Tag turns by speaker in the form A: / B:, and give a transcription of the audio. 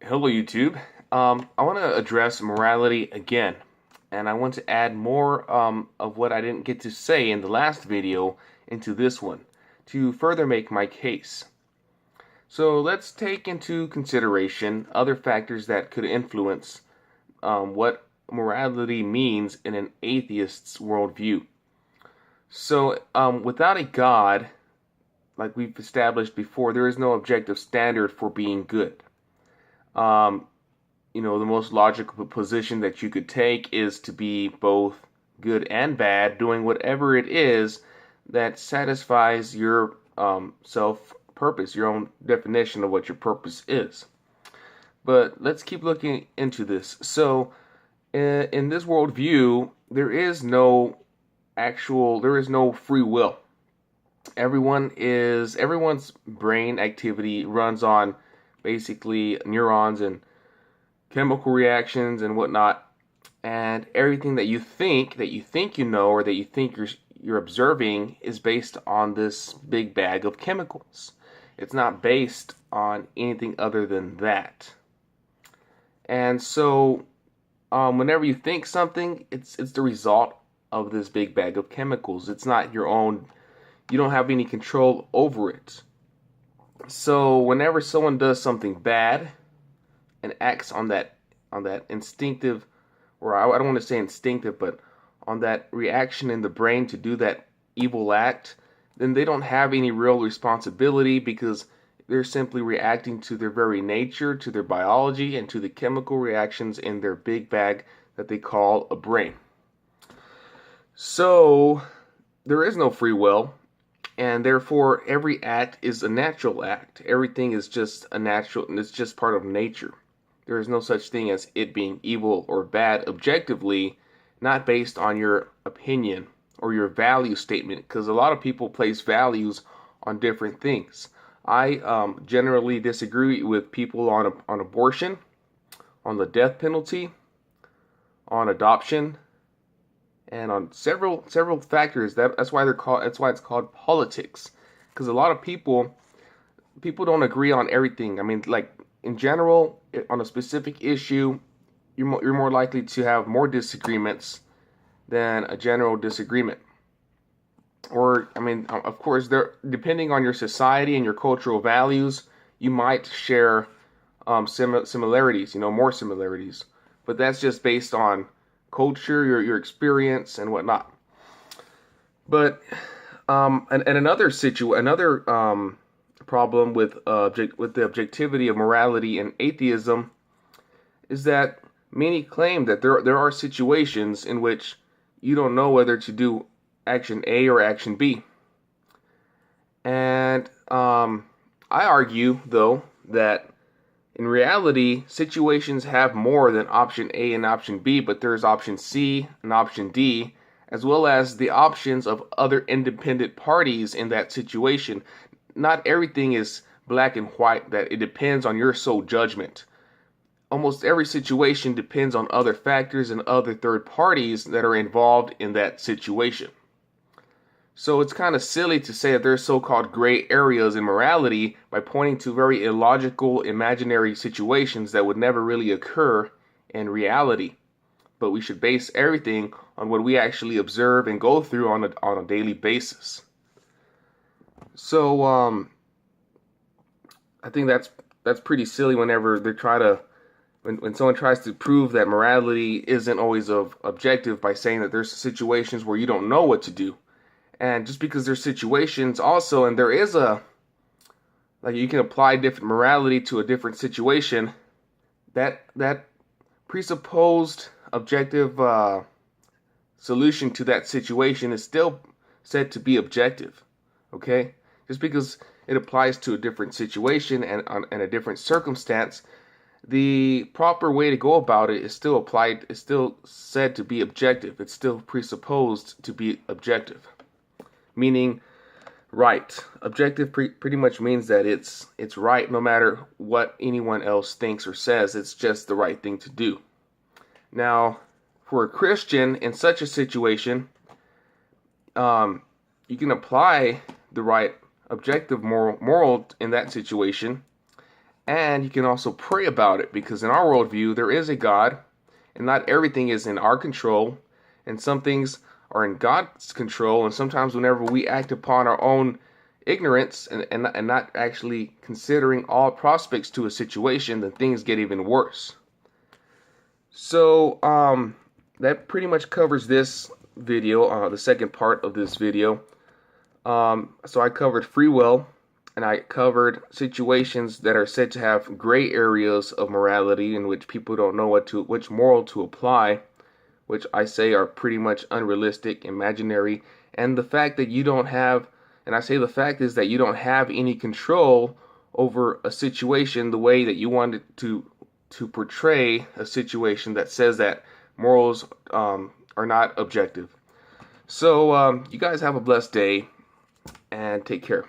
A: Hello, YouTube. I want to address morality again, and I want to add more of what I didn't get to say in the last video into this one to further make my case. So let's take into consideration other factors that could influence what morality means in an atheist's worldview. So, without a God, like we've established before, there is no objective standard for being good. Um, the most logical position that you could take is to be both good and bad, doing whatever it is that satisfies your self purpose, your own definition of what your purpose is. But let's keep looking into this. So, in this worldview, there is no free will. Everyone's brain activity runs on basically neurons and chemical reactions and whatnot, and everything that you think you know or that you think you're observing is based on this big bag of chemicals. It's not based on anything other than that. And so, whenever you think something, it's the result of this big bag of chemicals. It's not your own. You don't have any control over it. So whenever someone does something bad and acts on that instinctive, or I don't want to say instinctive, but on that reaction in the brain to do that evil act, then they don't have any real responsibility because they're simply reacting to their very nature, to their biology, and to the chemical reactions in their big bag that they call a brain. So there is no free will, and therefore every act is a natural act. Everything is just a natural, and it's just part of nature. There is no such thing as it being evil or bad objectively, not based on your opinion or your value statement, because a lot of people place values on different things. I generally disagree with people on abortion, on the death penalty, on adoption, and on several factors. That's why it's called politics, because a lot of people don't agree on everything. I mean, like in general, on a specific issue, you're more likely to have more disagreements than a general disagreement. Or, I mean, of course, depending on your society and your cultural values, you might share similarities, more similarities. But that's just based on culture, your experience, and whatnot. But and another problem with the objectivity of morality and atheism is that many claim that there are situations in which you don't know whether to do action A or action B. And I argue, though, that in reality, situations have more than option A and option B, but there's option C and option D, as well as the options of other independent parties in that situation. Not everything is black and white, that it depends on your sole judgment. Almost every situation depends on other factors and other third parties that are involved in that situation. So it's kind of silly to say that there's so-called gray areas in morality by pointing to very illogical, imaginary situations that would never really occur in reality. But we should base everything on what we actually observe and go through on a daily basis. So I think that's pretty silly whenever they try to when someone tries to prove that morality isn't always objective by saying that there's situations where you don't know what to do. And just because there's situations also, and there is you can apply different morality to a different situation, that presupposed objective solution to that situation is still said to be objective. Okay? Just because it applies to a different situation and a different circumstance, the proper way to go about it is still said to be objective. It's still presupposed to be objective. Meaning right. Objective pretty much means that it's right no matter what anyone else thinks or says. It's just the right thing to do. Now, for a Christian in such a situation, you can apply the right objective moral in that situation And you can also pray about it, because in our worldview, there is a God, and not everything is in our control, and some things are in God's control. And sometimes, whenever we act upon our own ignorance and not actually considering all prospects to a situation, then things get even worse. So, that pretty much covers this video, the second part of this video. So I covered free will, and I covered situations that are said to have gray areas of morality in which people don't know which moral to apply, which I say are pretty much unrealistic, imaginary, and the fact that you don't have, and I say the fact is that you don't have any control over a situation the way that you wanted to portray a situation that says that morals are not objective. So you guys have a blessed day, and take care.